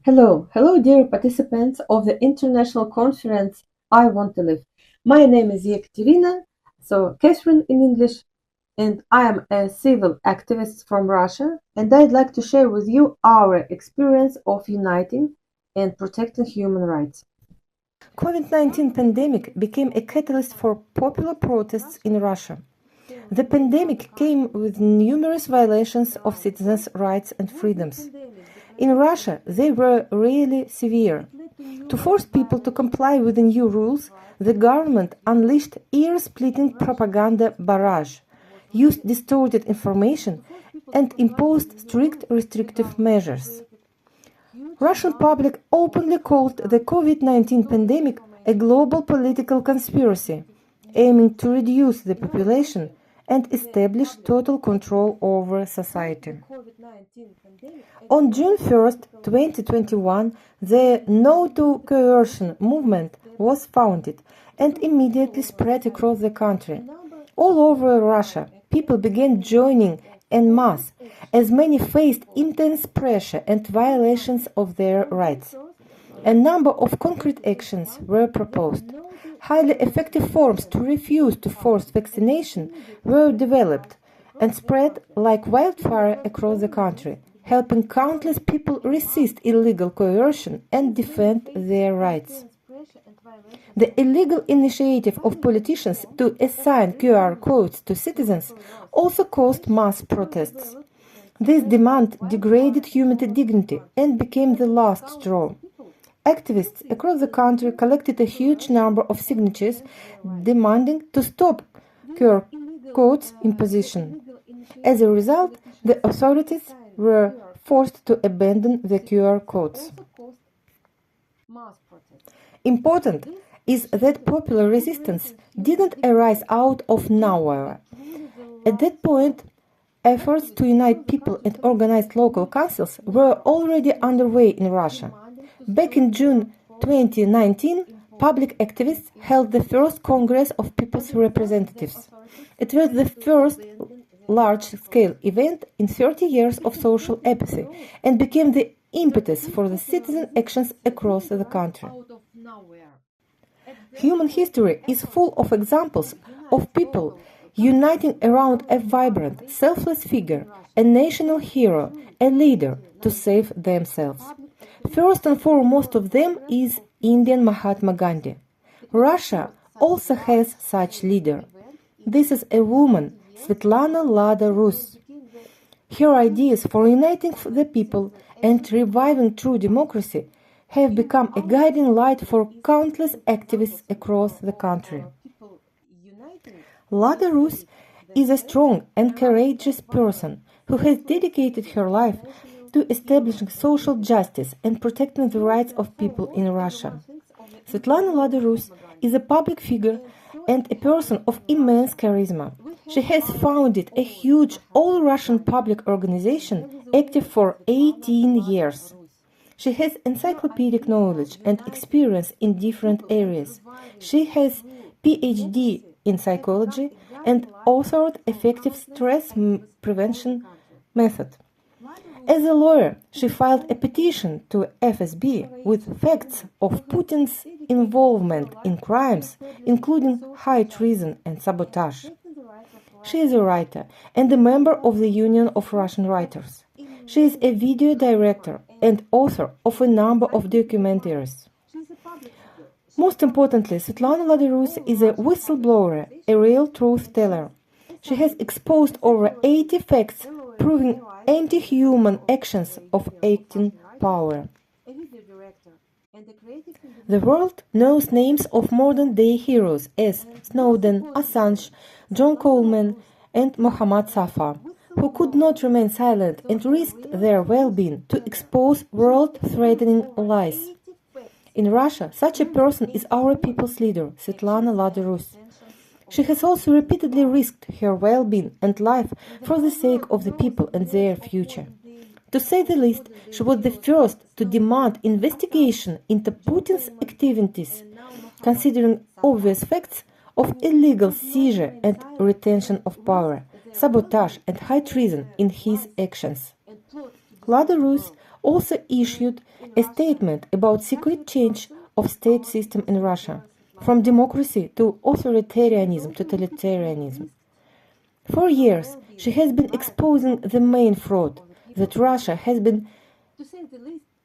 Hello, dear participants of the international conference I Want to Live. My name is Ekaterina, so Catherine in English, and I am a civil activist from Russia, and I'd like to share with you our experience of uniting and protecting human rights. COVID-19 pandemic became a catalyst for popular protests in Russia. The pandemic came with numerous violations of citizens' rights and freedoms. In Russia, they were really severe. To force people to comply with the new rules, the government unleashed ear-splitting propaganda barrage, used distorted information, and imposed strict restrictive measures. Russian public openly called the COVID-19 pandemic a global political conspiracy, aiming to reduce the population and establish total control over society. On June 1, 2021, the No to Coercion movement was founded and immediately spread across the country. All over Russia, people began joining en masse, as many faced intense pressure and violations of their rights. A number of concrete actions were proposed. Highly effective forms to refuse to force vaccination were developed and spread like wildfire across the country, helping countless people resist illegal coercion and defend their rights. The illegal initiative of politicians to assign QR codes to citizens also caused mass protests. This demand degraded human dignity and became the last straw. Activists across the country collected a huge number of signatures demanding to stop QR codes imposition. As a result, the authorities were forced to abandon the QR codes. Important is that popular resistance didn't arise out of nowhere. At that point, efforts to unite people and organize local councils were already underway in Russia. Back in June 2019, public activists held the first Congress of People's Representatives. It was the first large-scale event in 30 years of social apathy and became the impetus for the citizen actions across the country. Human history is full of examples of people uniting around a vibrant, selfless figure, a national hero, a leader to save themselves. First and foremost of them is Indian Mahatma Gandhi. Russia also has such leader. This is a woman, Svetlana Lada-Rus. Her ideas for uniting the people and reviving true democracy have become a guiding light for countless activists across the country. Lada-Rus is a strong and courageous person who has dedicated her life to establishing social justice and protecting the rights of people in Russia. Svetlana Lada-Rus is a public figure and a person of immense charisma. She has founded a huge all-Russian public organization active for 18 years. She has encyclopedic knowledge and experience in different areas. She has PhD in psychology and authored effective stress prevention method. As a lawyer, she filed a petition to FSB with facts of Putin's involvement in crimes, including high treason and sabotage. She is a writer and a member of the Union of Russian Writers. She is a video director and author of a number of documentaries. Most importantly, Svetlana Lada-Rus is a whistleblower, a real truth teller. She has exposed over 80 facts proving anti-human actions of acting power. The world knows names of modern-day heroes as Snowden, Assange, John Coleman, and Mohammad Safa, who could not remain silent and risked their well-being to expose world-threatening lies. In Russia, such a person is our people's leader, Svetlana Lada-Rus. She has also repeatedly risked her well-being and life for the sake of the people and their future. To say the least, she was the first to demand investigation into Putin's activities, considering obvious facts of illegal seizure and retention of power, sabotage and high treason in his actions. Lada-Rus also issued a statement about secret change of state system in Russia, from democracy to authoritarianism, totalitarianism. For years, she has been exposing the main fraud, that Russia has been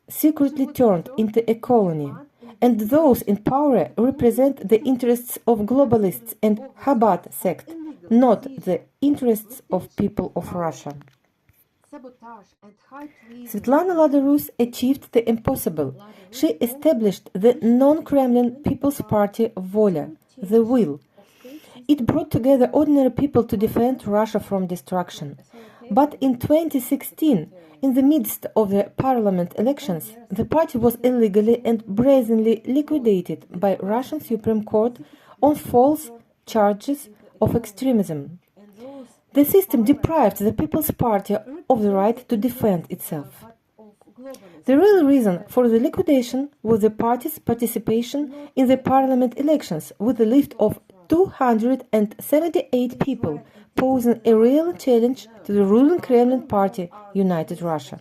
secretly turned into a colony, and those in power represent the interests of globalists and Chabad sect, not the interests of people of Russia. Svetlana Lada-Rus achieved the impossible. She established the non-Kremlin People's Party Volya, the will. It brought together ordinary people to defend Russia from destruction. But in 2016, in the midst of the parliament elections, the party was illegally and brazenly liquidated by Russian Supreme Court on false charges of extremism. The system deprived the People's Party of the right to defend itself. The real reason for the liquidation was the party's participation in the parliament elections, with a list of 278 people posing a real challenge to the ruling Kremlin party, United Russia.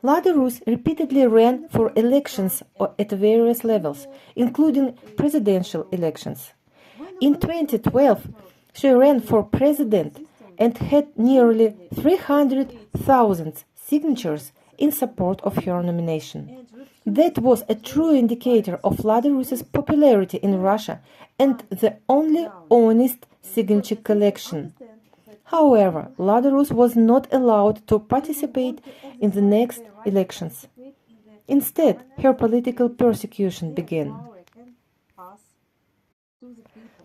Lada-Rus repeatedly ran for elections at various levels, including presidential elections. In 2012, she ran for president and had nearly 300,000 signatures in support of her nomination. That was a true indicator of Lada-Rus's popularity in Russia and the only honest signature collection. However, Lada-Rus was not allowed to participate in the next elections. Instead, her political persecution began.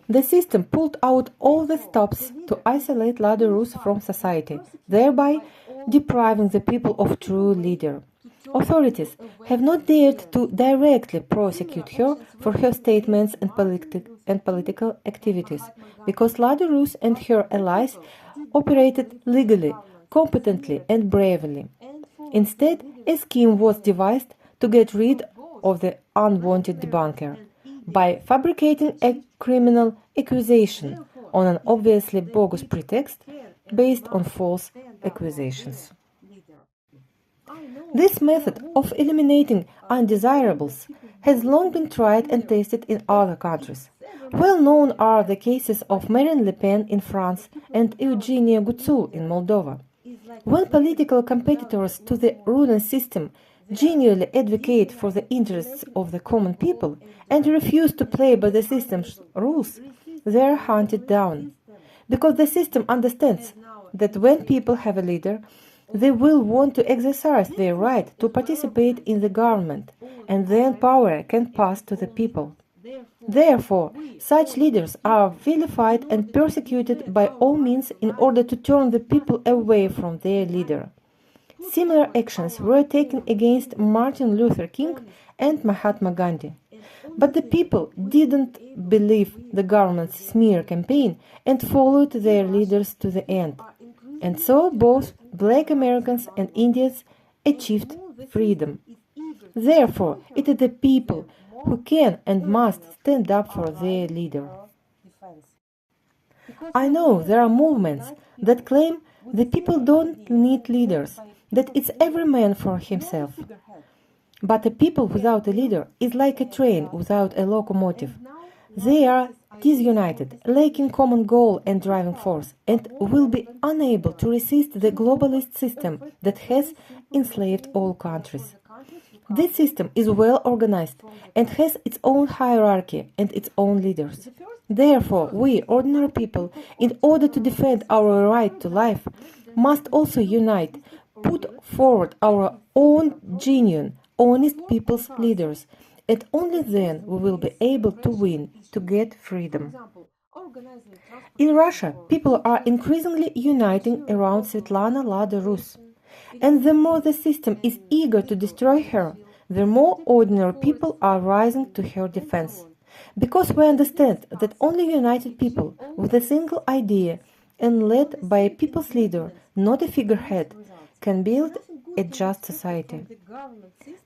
The system pulled out all the stops to isolate Lada-Rus from society, thereby depriving the people of true leader. Authorities have not dared to directly prosecute her for her statements and political activities, because Lada-Rus and her allies operated legally, competently and bravely. Instead, a scheme was devised to get rid of the unwanted debunker by fabricating a criminal accusation on an obviously bogus pretext based on false accusations. This method of eliminating undesirables has long been tried and tested in other countries. Well known are the cases of Marine Le Pen in France and Eugenia Guțul in Moldova. When political competitors to the ruling system genuinely advocate for the interests of the common people and refuse to play by the system's rules, they are hunted down. Because the system understands that when people have a leader, they will want to exercise their right to participate in the government, and then power can pass to the people. Therefore, such leaders are vilified and persecuted by all means in order to turn the people away from their leader. Similar actions were taken against Martin Luther King and Mahatma Gandhi. But the people didn't believe the government's smear campaign and followed their leaders to the end. And so both Black Americans and Indians achieved freedom. Therefore, it is the people who can and must stand up for their leader. I know there are movements that claim the people don't need leaders, that it's every man for himself. But a people without a leader is like a train without a locomotive. They are disunited, lacking common goal and driving force, and will be unable to resist the globalist system that has enslaved all countries. This system is well organized and has its own hierarchy and its own leaders. Therefore, we, ordinary people, in order to defend our right to life, must also unite, put forward our own genuine, honest people's leaders, and only then we will be able to win, to get freedom. In Russia, people are increasingly uniting around Svetlana Lada-Rus. And the more the system is eager to destroy her, the more ordinary people are rising to her defense. Because we understand that only united people with a single idea and led by a people's leader, not a figurehead, can build a just society.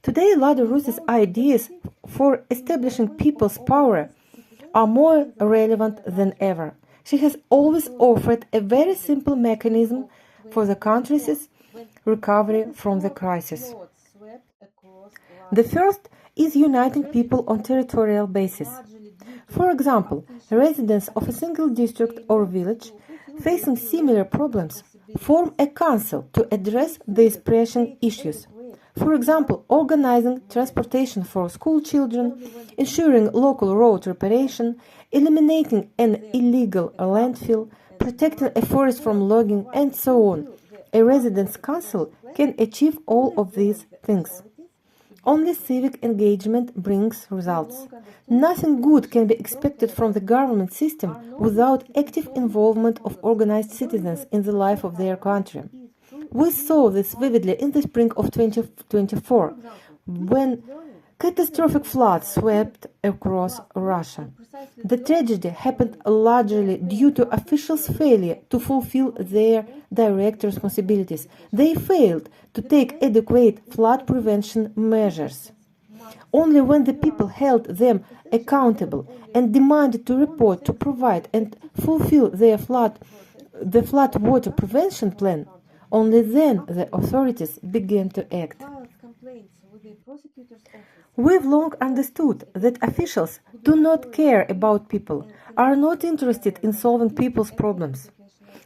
Today, Lada-Rus's ideas for establishing people's power are more relevant than ever. She has always offered a very simple mechanism for the country's recovery from the crisis. The first is uniting people on territorial basis. For example, residents of a single district or village facing similar problems form a council to address these pressing issues. For example, organizing transportation for school children, ensuring local road reparation, eliminating an illegal landfill, protecting a forest from logging, and so on. A residents' council can achieve all of these things. Only civic engagement brings results. Nothing good can be expected from the government system without active involvement of organized citizens in the life of their country. We saw this vividly in the spring of 2024, when catastrophic floods swept across Russia. The tragedy happened largely due to officials' failure to fulfill their direct responsibilities. They failed to take adequate flood prevention measures. Only when the people held them accountable and demanded to report, to provide and fulfill the flood water prevention plan, only then the authorities began to act. We've long understood that officials do not care about people, are not interested in solving people's problems.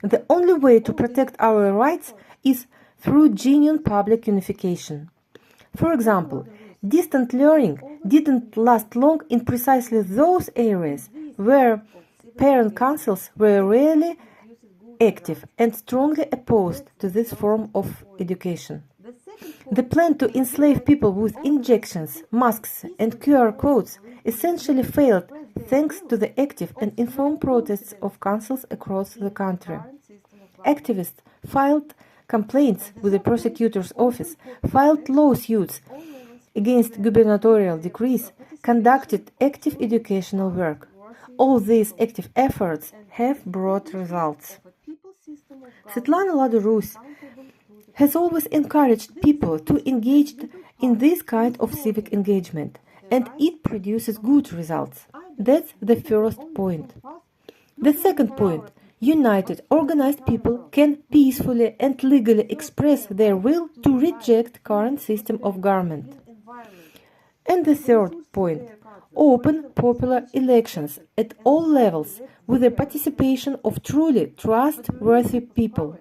The only way to protect our rights is through genuine public unification. For example, distant learning didn't last long in precisely those areas where parent councils were rarely active and strongly opposed to this form of education. The plan to enslave people with injections, masks, and QR codes essentially failed thanks to the active and informed protests of councils across the country. Activists filed complaints with the prosecutor's office, filed lawsuits against gubernatorial decrees, conducted active educational work. All these active efforts have brought results. Svetlana Lada-Rus has always encouraged people to engage in this kind of civic engagement, and it produces good results. That's the first point. The second point, united, organized people can peacefully and legally express their will to reject current system of government. And the third point, open popular elections at all levels with the participation of truly trustworthy people.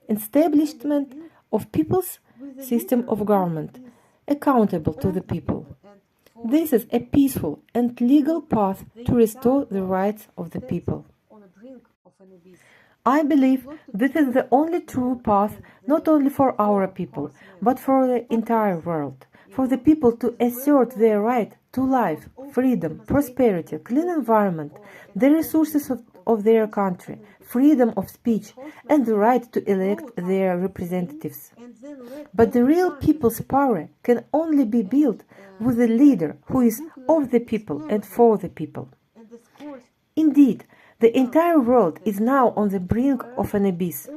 Establishment of people's system of government, accountable to the people. This is a peaceful and legal path to restore the rights of the people. I believe this is the only true path, not only for our people, but for the entire world, for the people to assert their right to life, freedom, prosperity, clean environment, the resources of their country, freedom of speech, and the right to elect their representatives. But the real people's power can only be built with a leader who is of the people and for the people. Indeed, the entire world is now on the brink of an abyss.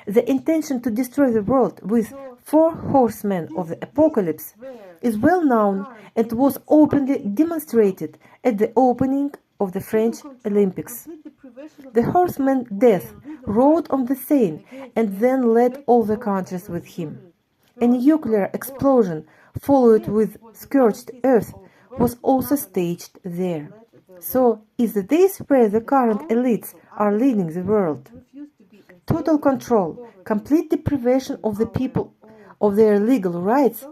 The intention to destroy the world with 4 horsemen of the apocalypse is well known and was openly demonstrated at the opening of the French Olympics. The horseman Death rode on the Seine and then led all the countries with him. A nuclear explosion, followed with scorched earth, was also staged there. So, is this where the current elites are leading the world? Total control, complete deprivation of the people of their legal rights,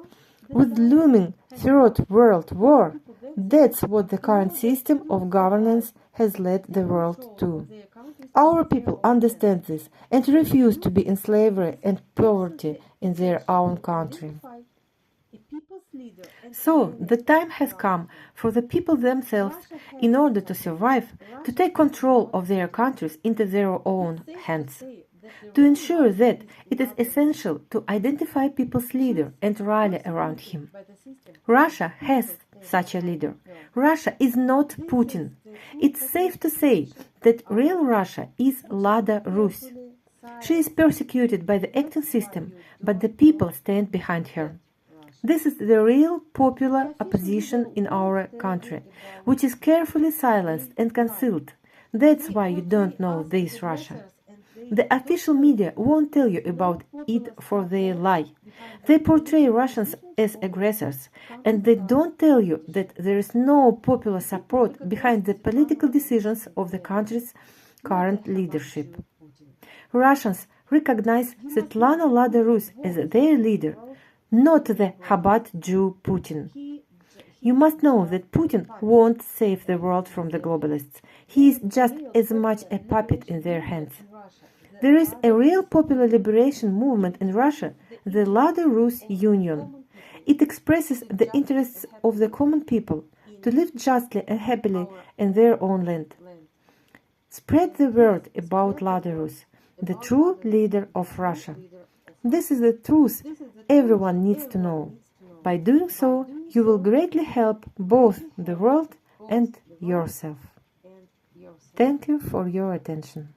with looming Third World War, that's what the current system of governance has led the world to. Our people understand this and refuse to be in slavery and poverty in their own country. So, the time has come for the people themselves, in order to survive, to take control of their countries into their own hands. To ensure that, it is essential to identify people's leader and rally around him. Russia has such a leader. Russia is not Putin. It's safe to say that real Russia is Lada-Rus. She is persecuted by the acting system, but the people stand behind her. This is the real popular opposition in our country, which is carefully silenced and concealed. That's why you don't know this Russia. The official media won't tell you about it for their lie. They portray Russians as aggressors, and they don't tell you that there is no popular support behind the political decisions of the country's current leadership. Russians recognize Svetlana Lada-Rus as their leader, not the Chabad Jew Putin. You must know that Putin won't save the world from the globalists. He is just as much a puppet in their hands. There is a real popular liberation movement in Russia, the Lada-Rus Union. It expresses the interests of the common people to live justly and happily in their own land. Spread the word about Lada-Rus, the true leader of Russia. This is the truth everyone needs to know. By doing so, you will greatly help both the world and yourself. Thank you for your attention.